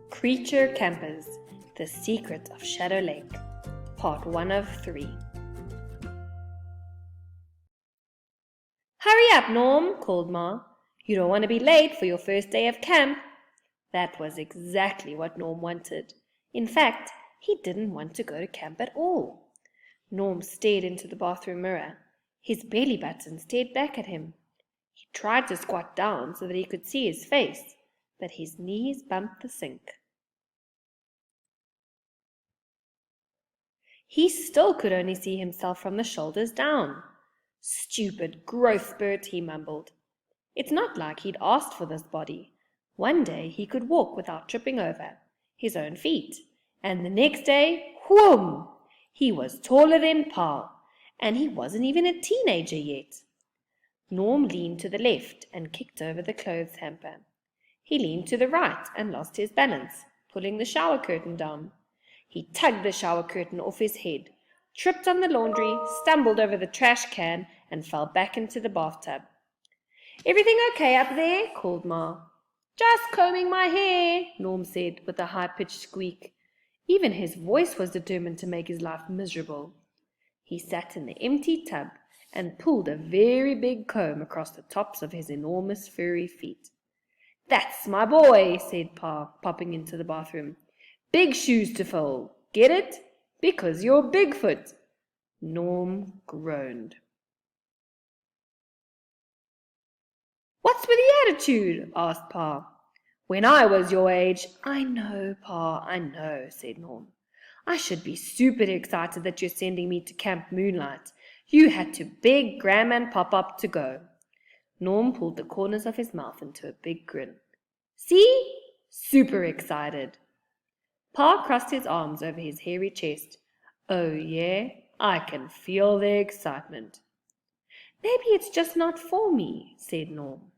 Creature Campers, The Secret of Shadow Lake, Part 1 of 3. "Hurry up, Norm," called Ma. "You don't want to be late for your first day of camp." That was exactly what Norm wanted. In fact, he didn't want to go to camp at all. Norm stared into the bathroom mirror. His belly button stared back at him. He tried to squat down so that he could see his face, but his knees bumped the sink. He still could only see himself from the shoulders down. "Stupid growth spurt," he mumbled. It's not like he'd asked for this body. One day he could walk without tripping over his own feet, and the next day, whoom! He was taller than Pa, and he wasn't even a teenager yet. Norm leaned to the left and kicked over the clothes hamper. He leaned to the right and lost his balance, pulling the shower curtain down. He tugged the shower curtain off his head, tripped on the laundry, stumbled over the trash can, and fell back into the bathtub. "Everything okay up there?" called Ma. "Just combing my hair," Norm said with a high-pitched squeak. Even his voice was determined to make his life miserable. He sat in the empty tub and pulled a very big comb across the tops of his enormous furry feet. "That's my boy," said Pa, popping into the bathroom. "Big shoes to fill. Get it? Because you're Bigfoot." Norm groaned. "What's with the attitude?" asked Pa. "When I was your age—" "I know, Pa, I know," said Norm. "I should be super excited that you're sending me to Camp Moonlight. You had to beg Gram and Pop-Up to go." Norm pulled the corners of his mouth into a big grin. "See? Super excited." Pa crossed his arms over his hairy chest. "Oh, yeah? I can feel the excitement." "Maybe it's just not for me," said Norm.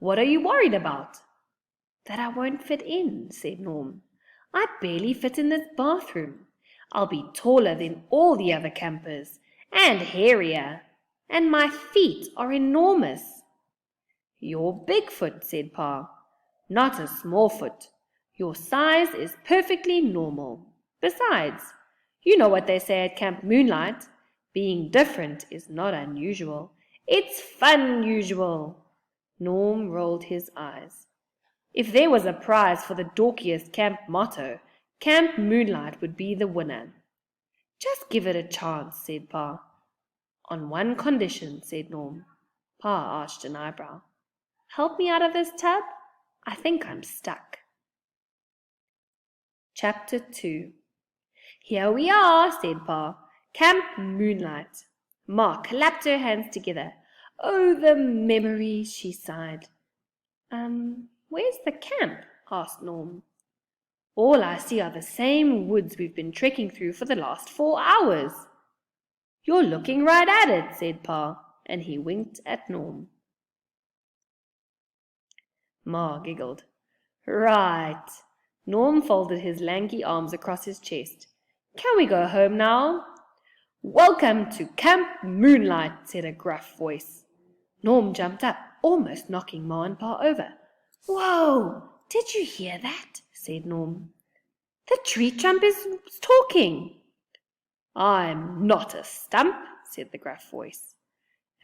"What are you worried about?" "That I won't fit in," said Norm. "I barely fit in this bathroom. I'll be taller than all the other campers, and hairier, and my feet are enormous." "You're Bigfoot," said Pa. "Not a small foot. Your size is perfectly normal. Besides, you know what they say at Camp Moonlight. Being different is not unusual. It's fun-usual." Norm rolled his eyes. If there was a prize for the dorkiest camp motto, Camp Moonlight would be the winner. "Just give it a chance," said Pa. "On one condition," said Norm. Pa arched an eyebrow. "Help me out of this tub? I think I'm stuck." Chapter 2. "Here we are," said Pa. "Camp Moonlight." Ma clapped her hands together. "Oh, the memories," she sighed. Where's the camp?" asked Norm. "All I see are the same woods we've been trekking through for the last 4 hours." "You're looking right at it," said Pa, and he winked at Norm. Ma giggled. "Right." Norm folded his lanky arms across his chest. "Can we go home now?" "Welcome to Camp Moonlight," said a gruff voice. Norm jumped up, almost knocking Ma and Pa over. "Whoa! Did you hear that?" said Norm. "The tree trunk is talking." "I'm not a stump," said the gruff voice.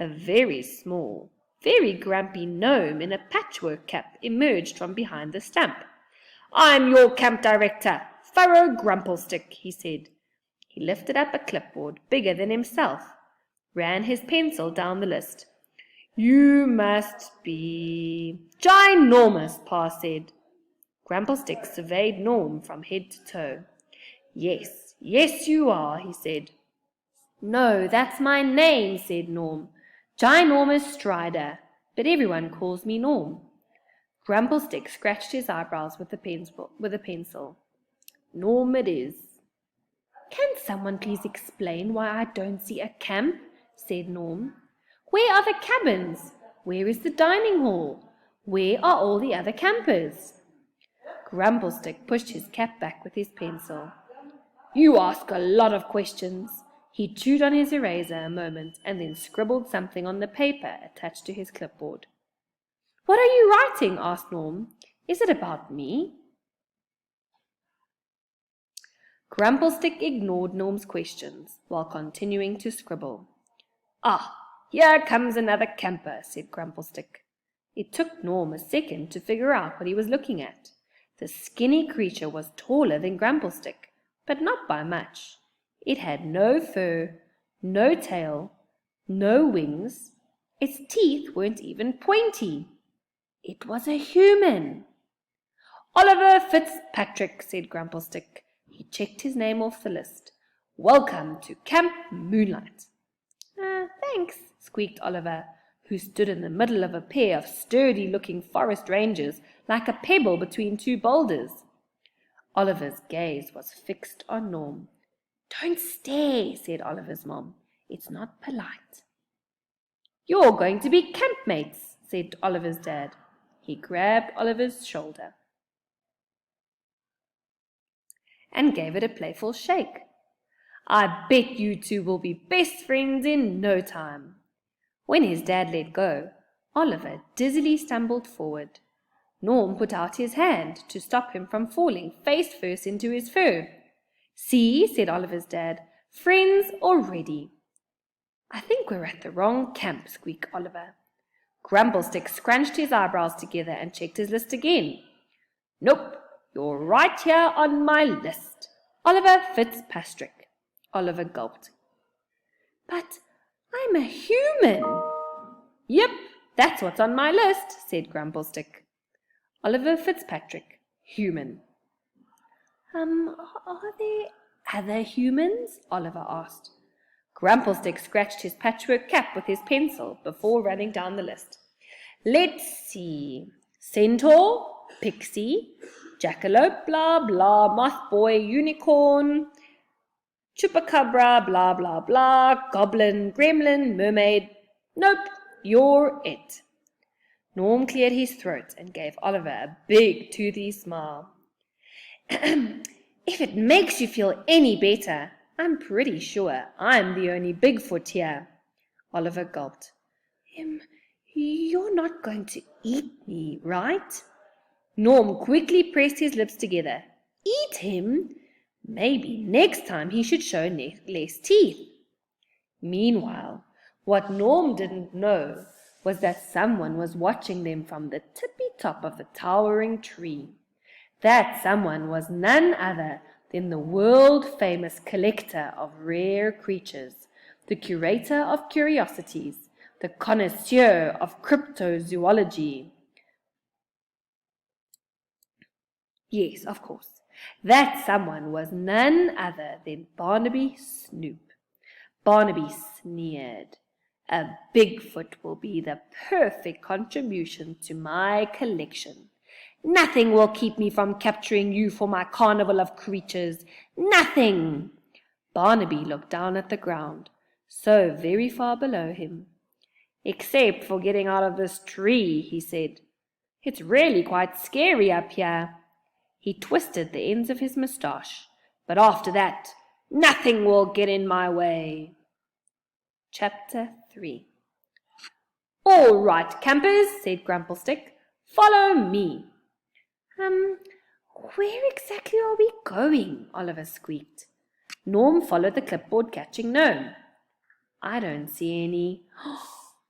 A very small, very grumpy gnome in a patchwork cap emerged from behind the stump. "I'm your camp director, Furrow Grumplestick," he said. He lifted up a clipboard bigger than himself, ran his pencil down the list. "You must be—" "Ginormous," Pa said. Grumplestick surveyed Norm from head to toe. Yes, you are," he said. "No, that's my name," said Norm. "Ginormous Strider, but everyone calls me Norm." Grumplestick scratched his eyebrows with a pencil. "Norm it is." "Can someone please explain why I don't see a camp?" said Norm. "Where are the cabins? Where is the dining hall? Where are all the other campers?" Grumplestick pushed his cap back with his pencil. "You ask a lot of questions." He chewed on his eraser a moment and then scribbled something on the paper attached to his clipboard. What are you writing? Asked Norm. Is it about me? Grumplestick ignored Norm's questions while continuing to scribble. Ah, here comes another camper, said Grumplestick. It took Norm a second to figure out what he was looking at. The skinny creature was taller than Grumplestick, but not by much. It had no fur, no tail, no wings. Its teeth weren't even pointy. It was a human. Oliver Fitzpatrick, said Grumplestick. He checked his name off the list. Welcome to Camp Moonlight. Thanks, squeaked Oliver, who stood in the middle of a pair of sturdy-looking forest rangers like a pebble between two boulders. Oliver's gaze was fixed on Norm. Don't stare, said Oliver's mom. It's not polite. You're going to be campmates, said Oliver's dad. He grabbed Oliver's shoulder and gave it a playful shake. I bet you two will be best friends in no time. When his dad let go, Oliver dizzily stumbled forward. Norm put out his hand to stop him from falling face first into his fur. See, said Oliver's dad, friends already. I think we're at the wrong camp, squeaked Oliver. Grumplestick scrunched his eyebrows together and checked his list again. Nope, you're right here on my list. Oliver Fitzpatrick. Oliver gulped. But I'm a human. Yep, that's what's on my list, said Grumplestick. Oliver Fitzpatrick, human. Are there other humans? Oliver asked. Grumplestick scratched his patchwork cap with his pencil before running down the list. Let's see. Centaur, pixie, jackalope, blah, blah, moth boy, unicorn, chupacabra, blah, blah, blah, goblin, gremlin, mermaid. Nope, you're it. Norm cleared his throat and gave Oliver a big, toothy smile. If it makes you feel any better, I'm pretty sure I'm the only Bigfoot here. Oliver gulped. You're not going to eat me, right? Norm quickly pressed his lips together. Eat him? Maybe next time he should show less teeth. Meanwhile, what Norm didn't know was that someone was watching them from the tippy top of the towering tree. That someone was none other than the world-famous collector of rare creatures, the curator of curiosities, the connoisseur of cryptozoology. Yes, of course. That someone was none other than Barnaby Snoop. Barnaby sneered. A Bigfoot will be the perfect contribution to my collection. Nothing will keep me from capturing you for my carnival of creatures. Nothing! Barnaby looked down at the ground, so very far below him. Except for getting out of this tree, he said. It's really quite scary up here. He twisted the ends of his moustache. But after that, nothing will get in my way. Chapter 3. All right, campers, said Grumplestick. Follow me. Where exactly are we going? Oliver squeaked. Norm followed the clipboard-catching gnome. I don't see any.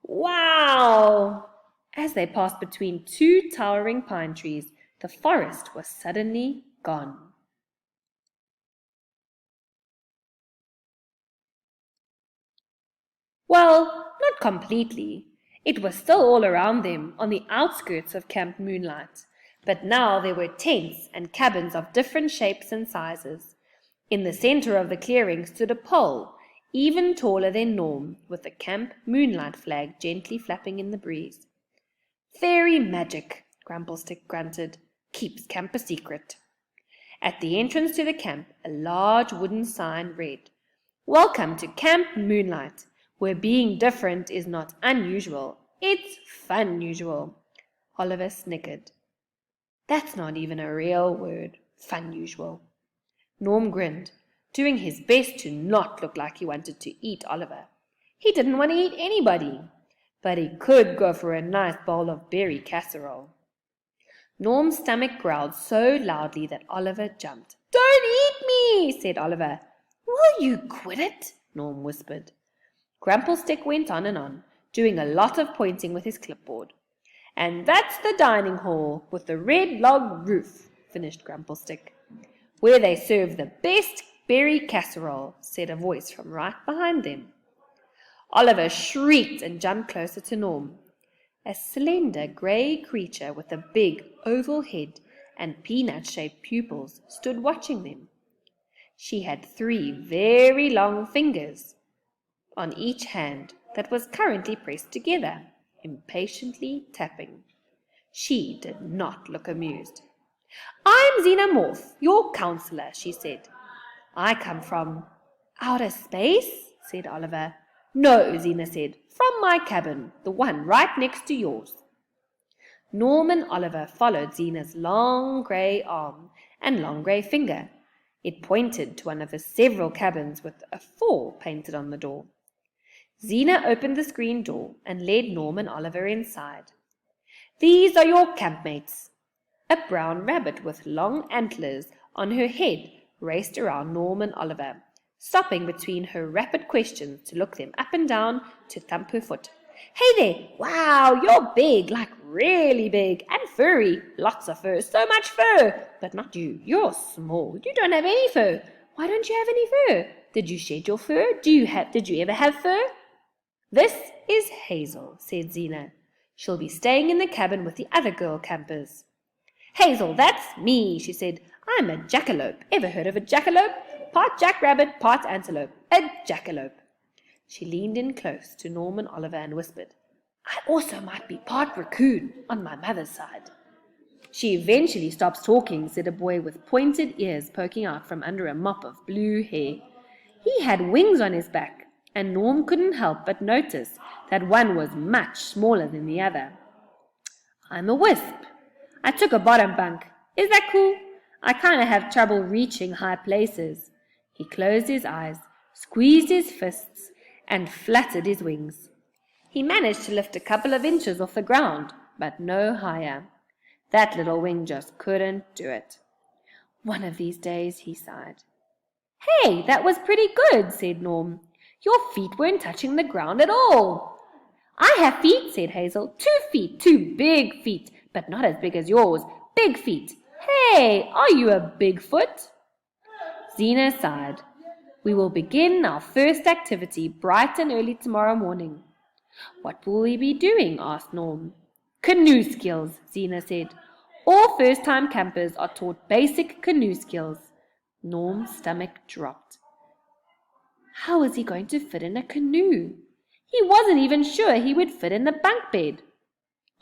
Wow! As they passed between two towering pine trees, the forest was suddenly gone. Well, not completely. It was still all around them, on the outskirts of Camp Moonlight. But now there were tents and cabins of different shapes and sizes. In the center of the clearing stood a pole, even taller than Norm, with the Camp Moonlight flag gently flapping in the breeze. Fairy magic, Grumplestick grunted, keeps camp a secret. At the entrance to the camp, a large wooden sign read, Welcome to Camp Moonlight, where being different is not unusual, it's fun-usual. Oliver snickered. That's not even a real word, fun-usual. Norm grinned, doing his best to not look like he wanted to eat Oliver. He didn't want to eat anybody. but he could go for a nice bowl of berry casserole. Norm's stomach growled so loudly that Oliver jumped. "Don't eat me," said Oliver. "Will you quit it?" Norm whispered. Grumplestick went on, doing a lot of pointing with his clipboard. "And that's the dining hall with the red log roof," finished Grumplestick. "Where they serve the best berry casserole," said a voice from right behind them. Oliver shrieked and jumped closer to Norm. A slender grey creature with a big oval head and peanut-shaped pupils stood watching them. She had 3 very long fingers on each hand that was currently pressed together, impatiently tapping. She did not look amused. "I'm Xenomorph, your counselor," she said. "I come from—" "Outer space?" said Oliver. "No," Xena said, "from my cabin, the one right next to yours." Norm and Oliver followed Xena's long grey arm and long grey finger. It pointed to one of the several cabins with a 4 painted on the door. Xena opened the screen door and led Norm and Oliver inside. "These are your campmates." A brown rabbit with long antlers on her head raced around Norm and Oliver, stopping between her rapid questions to look them up and down, to thump her foot. "Hey there! Wow, you're big, like really big, and furry. Lots of fur, so much fur. But not you. You're small. You don't have any fur. Why don't you have any fur? Did you shed your fur? Did you ever have fur?" "This is Hazel," said Xena. "She'll be staying in the cabin with the other girl campers." "Hazel, that's me," she said. "I'm a jackalope. Ever heard of a jackalope? Part jackrabbit, part antelope. A jackalope." She leaned in close to Norm and Oliver and whispered, "I also might be part raccoon on my mother's side." "She eventually stops talking," said a boy with pointed ears poking out from under a mop of blue hair. He had wings on his back, and Norm couldn't help but notice that one was much smaller than the other. "I'm a wisp. I took a bottom bunk. Is that cool? I kind of have trouble reaching high places." He closed his eyes, squeezed his fists, and fluttered his wings. He managed to lift a couple of inches off the ground, but no higher. That little wing just couldn't do it. "One of these days," he sighed. "Hey, that was pretty good," said Norm. "Your feet weren't touching the ground at all." "I have feet," said Hazel. 2 feet, 2 big feet, but not as big as yours. Big feet. Hey, are you a bigfoot?" Xena sighed. "We will begin our first activity bright and early tomorrow morning." "What will we be doing?" asked Norm. "Canoe skills," Xena said. "All first-time campers are taught basic canoe skills." Norm's stomach dropped. How was he going to fit in a canoe? He wasn't even sure he would fit in the bunk bed.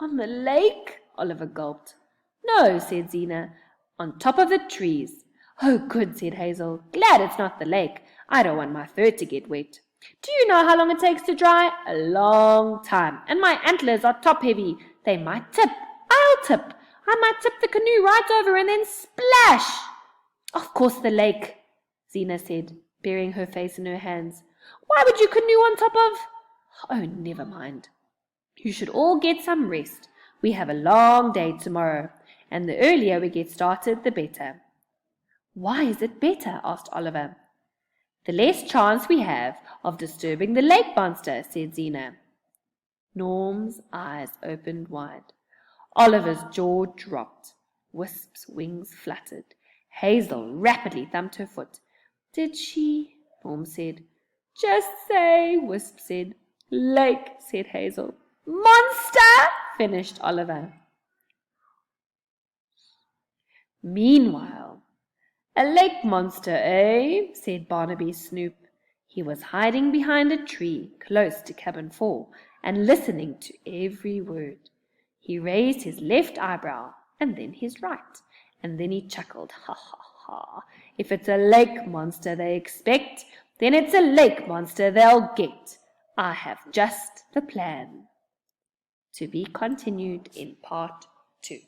"On the lake?" Oliver gulped. "No," said Xena. "On top of the trees." "Oh, good," said Hazel. "Glad it's not the lake. I don't want my fur to get wet. Do you know how long it takes to dry? A long time. And my antlers are top-heavy. They might tip. I'll tip. I might tip the canoe right over and then splash." "Of course the lake," Xena said, burying her face in her hands. "Why would you canoe on top of—" "Oh, never mind. You should all get some rest. We have a long day tomorrow, and the earlier we get started, the better." "Why is it better?" asked Oliver. "The less chance we have of disturbing the lake monster," said Xena. Norm's eyes opened wide. Oliver's jaw dropped. Wisp's wings fluttered. Hazel rapidly thumped her foot. "Did she?" Norm said. "Just say," Wisp said. "Lake," said Hazel. "Monster," finished Oliver. Meanwhile, "A lake monster, eh?" said Barnaby Snoop. He was hiding behind a tree close to cabin 4 and listening to every word. He raised his left eyebrow and then his right, and then he chuckled. "Ha, ha, ha. If it's a lake monster they expect, then it's a lake monster they'll get. I have just the plan." To be continued in part 2.